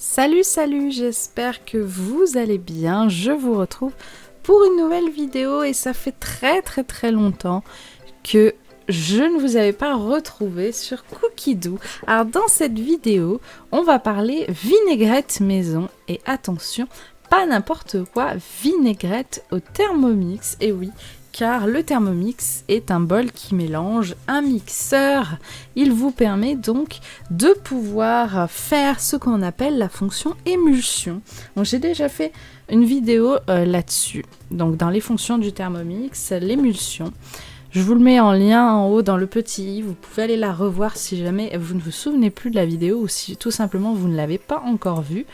Salut, j'espère que vous allez bien. Je vous retrouve pour une nouvelle vidéo et ça fait très longtemps que je ne vous avais pas retrouvé sur Cookidoo. Alors dans cette vidéo, on va parler vinaigrette maison et attention, pas n'importe quoi, vinaigrette au Thermomix. Et oui, car le Thermomix est un bol qui mélange un mixeur. Il vous permet donc de pouvoir faire ce qu'on appelle la fonction émulsion. Donc j'ai déjà fait une vidéo là-dessus. Donc dans les fonctions du Thermomix, l'émulsion. Je vous le mets en lien en haut dans le petit i, vous pouvez aller la revoir si jamais vous ne vous souvenez plus de la vidéo ou si tout simplement vous ne l'avez pas encore vue.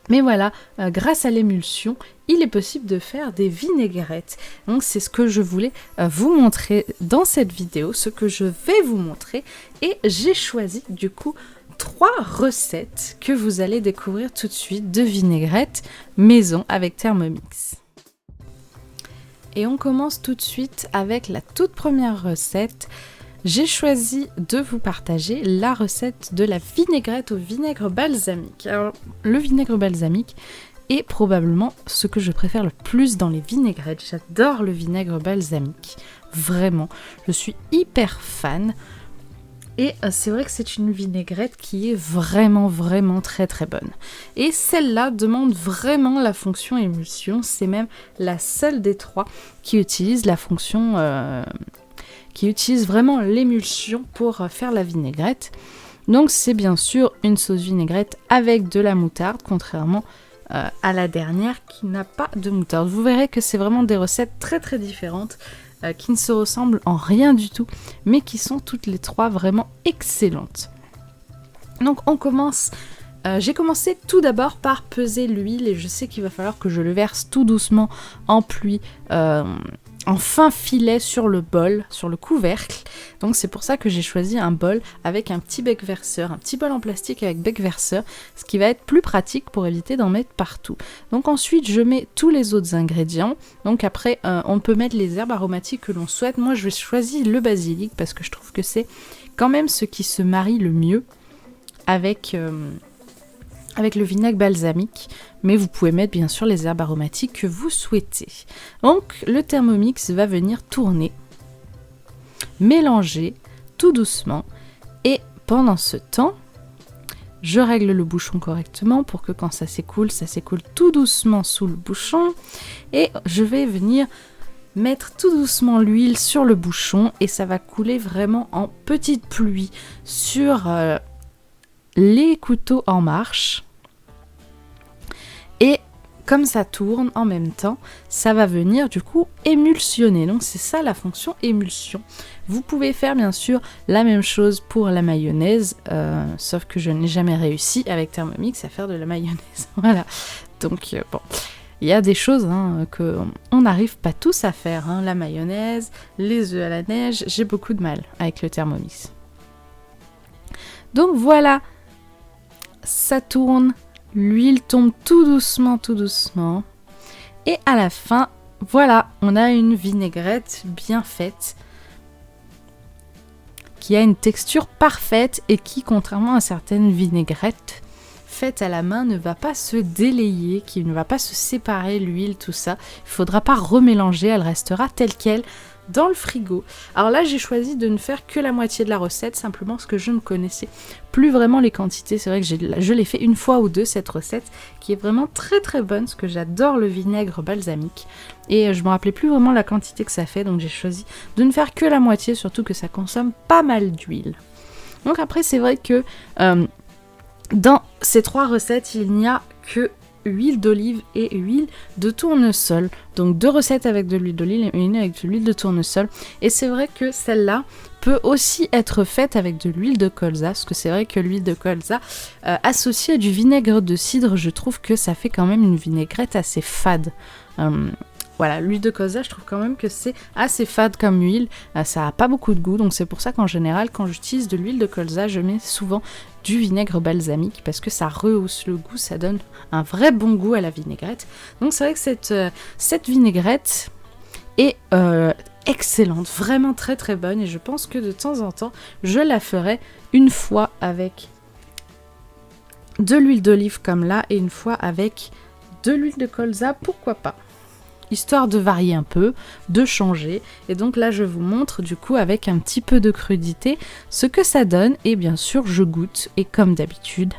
Mais voilà, grâce à l'émulsion, il est possible de faire des vinaigrettes. Donc c'est ce que je voulais vous montrer dans cette vidéo, ce que je vais vous montrer. Et j'ai choisi du coup 3 recettes que vous allez découvrir tout de suite de vinaigrettes maison avec Thermomix. Et on commence tout de suite avec la toute première recette. J'ai choisi de vous partager la recette de la vinaigrette au vinaigre balsamique. Alors, le vinaigre balsamique est probablement ce que je préfère le plus dans les vinaigrettes. J'adore le vinaigre balsamique, vraiment. Je suis hyper fan. Et c'est vrai que c'est une vinaigrette qui est vraiment très bonne. Et celle-là demande vraiment la fonction émulsion. C'est même la seule des 3 qui utilise la fonction... qui utilise vraiment l'émulsion pour faire la vinaigrette. Donc c'est bien sûr une sauce vinaigrette avec de la moutarde, contrairement à la dernière qui n'a pas de moutarde. Vous verrez que c'est vraiment des recettes très différentes qui ne se ressemblent en rien du tout, mais qui sont toutes les 3 vraiment excellentes. Donc on commence... j'ai commencé tout d'abord par peser l'huile et je sais qu'il va falloir que je le verse tout doucement en pluie, en fin filet sur le bol, sur le couvercle. Donc c'est pour ça que j'ai choisi un bol avec un petit bec verseur, un petit bol en plastique avec bec verseur, ce qui va être plus pratique pour éviter d'en mettre partout. Donc ensuite je mets tous les autres ingrédients. Donc après on peut mettre les herbes aromatiques que l'on souhaite. Moi je vais choisir le basilic parce que je trouve que c'est quand même ce qui se marie le mieux avec le vinaigre balsamique, mais vous pouvez mettre bien sûr les herbes aromatiques que vous souhaitez. Donc le Thermomix va venir tourner, mélanger tout doucement, et pendant ce temps, je règle le bouchon correctement pour que quand ça s'écoule tout doucement sous le bouchon, et je vais venir mettre tout doucement l'huile sur le bouchon, et ça va couler vraiment en petite pluie sur... les couteaux en marche, et comme ça tourne en même temps, ça va venir du coup émulsionner. Donc c'est ça la fonction émulsion. Vous pouvez faire bien sûr la même chose pour la mayonnaise, sauf que je n'ai jamais réussi avec Thermomix à faire de la mayonnaise. Voilà, donc bon, il y a des choses qu'on n'arrive pas tous à faire, la mayonnaise, les œufs à la neige, j'ai beaucoup de mal avec le Thermomix. Donc voilà, ça tourne, l'huile tombe tout doucement, et à la fin, voilà, on a une vinaigrette bien faite, qui a une texture parfaite et qui, contrairement à certaines vinaigrettes faites à la main, ne va pas se délayer, qui ne va pas se séparer l'huile, tout ça. Il ne faudra pas remélanger, elle restera telle quelle dans le frigo. Alors là j'ai choisi de ne faire que la moitié de la recette, simplement parce que je ne connaissais plus vraiment les quantités. C'est vrai que je l'ai fait une fois ou deux cette recette, qui est vraiment très bonne, parce que j'adore le vinaigre balsamique, et je me rappelais plus vraiment la quantité que ça fait, donc j'ai choisi de ne faire que la moitié, surtout que ça consomme pas mal d'huile. Donc après c'est vrai que dans ces 3 recettes il n'y a que huile d'olive et huile de tournesol. Donc 2 recettes avec de l'huile d'olive et une avec de l'huile de tournesol. Et c'est vrai que celle-là peut aussi être faite avec de l'huile de colza, parce que c'est vrai que l'huile de colza associée à du vinaigre de cidre, je trouve que ça fait quand même une vinaigrette assez fade. Voilà, l'huile de colza, je trouve quand même que c'est assez fade comme huile, ça n'a pas beaucoup de goût, donc c'est pour ça qu'en général, quand j'utilise de l'huile de colza, je mets souvent du vinaigre balsamique, parce que ça rehausse le goût, ça donne un vrai bon goût à la vinaigrette. Donc c'est vrai que cette vinaigrette est excellente, vraiment très bonne, et je pense que de temps en temps, je la ferai une fois avec de l'huile d'olive comme là et une fois avec de l'huile de colza, pourquoi pas, histoire de varier un peu, de changer. Et donc là je vous montre du coup avec un petit peu de crudité ce que ça donne et bien sûr je goûte et comme d'habitude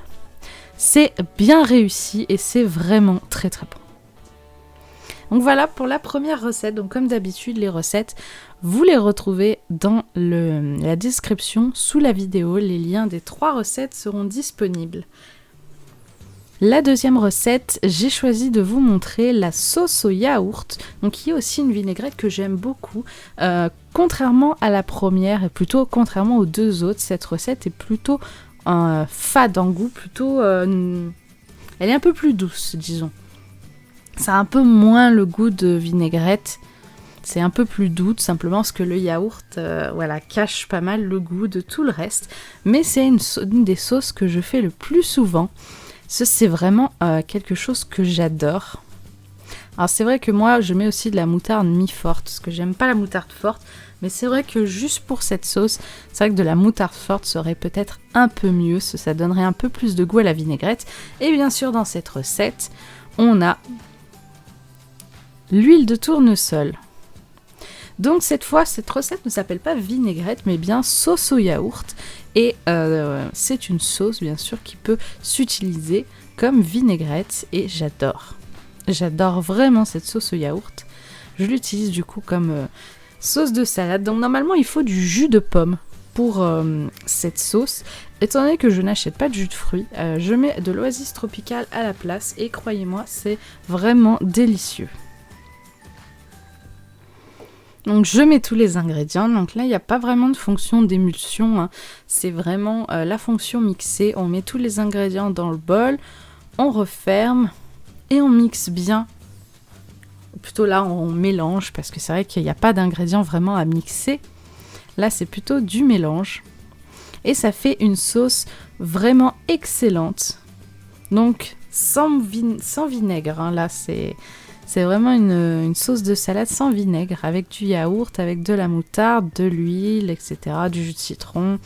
c'est bien réussi et c'est vraiment très très bon. Donc voilà pour la première recette. Donc comme d'habitude les recettes vous les retrouvez dans la description sous la vidéo, les liens des 3 recettes seront disponibles. La deuxième recette, j'ai choisi de vous montrer la sauce au yaourt, donc qui est aussi une vinaigrette que j'aime beaucoup. Contrairement à la première, et plutôt contrairement aux 2 autres, cette recette est plutôt fade en goût, plutôt... elle est un peu plus douce, disons. Ça a un peu moins le goût de vinaigrette, c'est un peu plus doux, tout simplement parce que le yaourt voilà, cache pas mal le goût de tout le reste. Mais c'est une des sauces que je fais le plus souvent. C'est vraiment quelque chose que j'adore. Alors c'est vrai que moi je mets aussi de la moutarde mi-forte, parce que j'aime pas la moutarde forte, mais c'est vrai que juste pour cette sauce, c'est vrai que de la moutarde forte serait peut-être un peu mieux, ça donnerait un peu plus de goût à la vinaigrette. Et bien sûr dans cette recette, on a l'huile de tournesol. Donc cette fois, cette recette ne s'appelle pas vinaigrette, mais bien sauce au yaourt. Et c'est une sauce, bien sûr, qui peut s'utiliser comme vinaigrette. Et j'adore. J'adore vraiment cette sauce au yaourt. Je l'utilise du coup comme sauce de salade. Donc normalement, il faut du jus de pomme pour cette sauce. Étant donné que je n'achète pas de jus de fruits, je mets de l'oasis tropicale à la place. Et croyez-moi, c'est vraiment délicieux. Donc je mets tous les ingrédients, donc là il n'y a pas vraiment de fonction d'émulsion, hein. C'est vraiment la fonction mixée, on met tous les ingrédients dans le bol, on referme et on mixe bien. Plutôt là on mélange parce que c'est vrai qu'il n'y a pas d'ingrédients vraiment à mixer, là c'est plutôt du mélange et ça fait une sauce vraiment excellente. Donc sans vinaigre, hein. Là c'est vraiment une sauce de salade sans vinaigre, avec du yaourt, avec de la moutarde, de l'huile, etc., du jus de citron.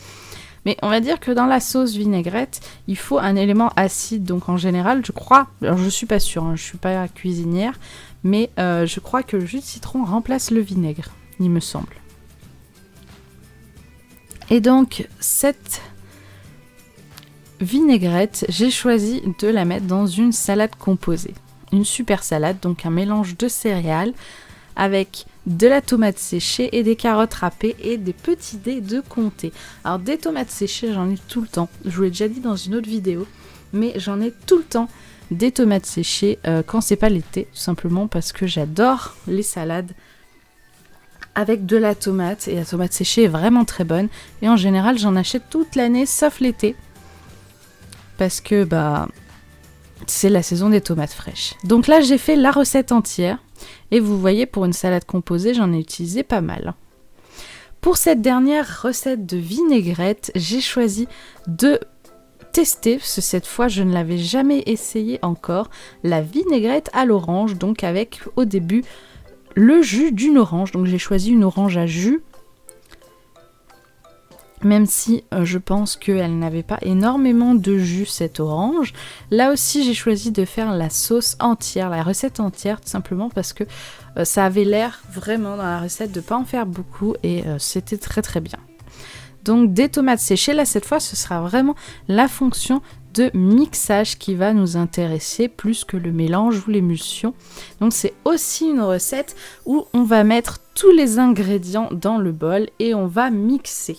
Mais on va dire que dans la sauce vinaigrette, il faut un élément acide. Donc en général, je crois, alors je suis pas sûre, hein, je suis pas cuisinière, mais je crois que le jus de citron remplace le vinaigre, il me semble. Et donc cette vinaigrette, j'ai choisi de la mettre dans une salade composée. Une super salade, donc un mélange de céréales avec de la tomate séchée et des carottes râpées et des petits dés de comté. Alors des tomates séchées, j'en ai tout le temps. Je vous l'ai déjà dit dans une autre vidéo, mais j'en ai tout le temps des tomates séchées quand c'est pas l'été, tout simplement parce que j'adore les salades avec de la tomate et la tomate séchée est vraiment très bonne. Et en général, j'en achète toute l'année sauf l'été parce que c'est la saison des tomates fraîches. Donc là, j'ai fait la recette entière. Et vous voyez, pour une salade composée, j'en ai utilisé pas mal. Pour cette dernière recette de vinaigrette, j'ai choisi de tester, parce que cette fois, je ne l'avais jamais essayé encore, la vinaigrette à l'orange. Donc avec, au début, le jus d'une orange. Donc j'ai choisi une orange à jus. Même si je pense qu'elle n'avait pas énormément de jus cette orange. Là aussi j'ai choisi de faire la sauce entière, la recette entière, tout simplement parce que ça avait l'air vraiment dans la recette de ne pas en faire beaucoup et c'était très très bien. Donc des tomates séchées, là cette fois ce sera vraiment la fonction de mixage qui va nous intéresser plus que le mélange ou l'émulsion. Donc c'est aussi une recette où on va mettre tous les ingrédients dans le bol et on va mixer.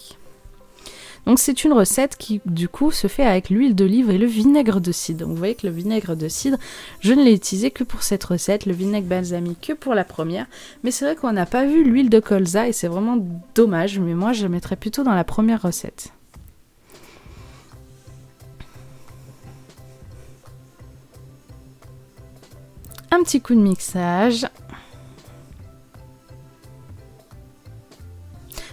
Donc c'est une recette qui du coup se fait avec l'huile d'olive et le vinaigre de cidre. Donc vous voyez que le vinaigre de cidre, je ne l'ai utilisé que pour cette recette, le vinaigre balsamique que pour la première. Mais c'est vrai qu'on n'a pas vu l'huile de colza et c'est vraiment dommage, mais moi je la mettrais plutôt dans la première recette. Un petit coup de mixage.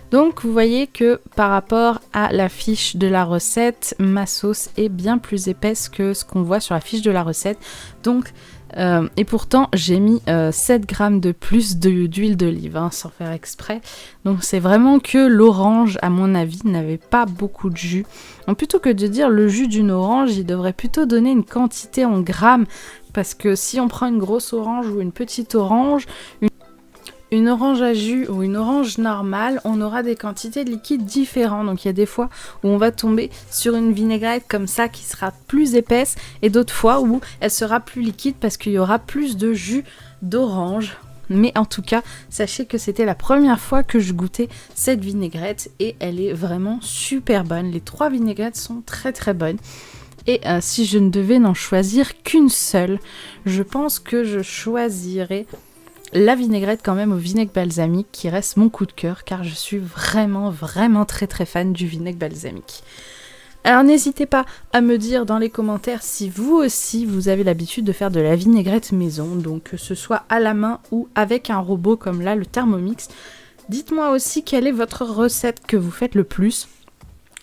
Donc vous voyez que par rapport à la fiche de la recette, ma sauce est bien plus épaisse que ce qu'on voit sur la fiche de la recette. Donc Et pourtant j'ai mis 7 grammes de plus d'huile d'olive, hein, sans faire exprès. Donc c'est vraiment que l'orange, à mon avis, n'avait pas beaucoup de jus. Donc plutôt que de dire le jus d'une orange, il devrait plutôt donner une quantité en grammes, parce que si on prend une grosse orange ou une petite orange, une orange à jus ou une orange normale, on aura des quantités de liquide différentes. Donc il y a des fois où on va tomber sur une vinaigrette comme ça qui sera plus épaisse et d'autres fois où elle sera plus liquide parce qu'il y aura plus de jus d'orange. Mais en tout cas, sachez que c'était la première fois que je goûtais cette vinaigrette et elle est vraiment super bonne. Les 3 vinaigrettes sont très très bonnes. Et si je ne devais n'en choisir qu'une seule, je pense que je choisirais la vinaigrette quand même au vinaigre balsamique qui reste mon coup de cœur car je suis vraiment très très fan du vinaigre balsamique. Alors n'hésitez pas à me dire dans les commentaires si vous aussi vous avez l'habitude de faire de la vinaigrette maison, donc que ce soit à la main ou avec un robot comme là le Thermomix. Dites-moi aussi quelle est votre recette que vous faites le plus,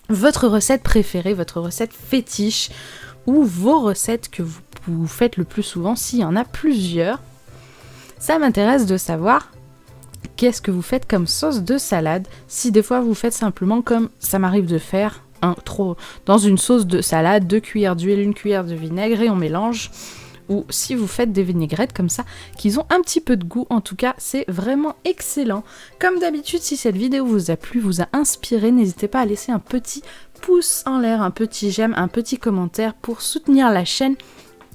votre recette préférée, votre recette fétiche ou vos recettes que vous faites le plus souvent s'il y en a plusieurs. Ça m'intéresse de savoir qu'est-ce que vous faites comme sauce de salade, si des fois vous faites simplement comme ça m'arrive de faire, dans une sauce de salade, 2 cuillères d'huile, 1 cuillère de vinaigre et on mélange, ou si vous faites des vinaigrettes comme ça, qui ont un petit peu de goût, en tout cas c'est vraiment excellent. Comme d'habitude, si cette vidéo vous a plu, vous a inspiré, n'hésitez pas à laisser un petit pouce en l'air, un petit j'aime, un petit commentaire pour soutenir la chaîne,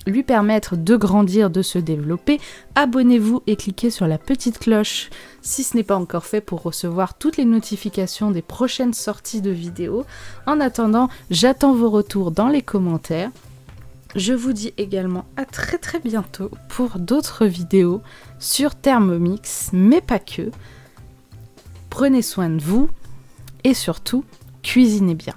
lui permettre de grandir, de se développer. Abonnez-vous et cliquez sur la petite cloche si ce n'est pas encore fait pour recevoir toutes les notifications des prochaines sorties de vidéos. En attendant, j'attends vos retours dans les commentaires. Je vous dis également à très très bientôt pour d'autres vidéos sur Thermomix, mais pas que. Prenez soin de vous et surtout, cuisinez bien.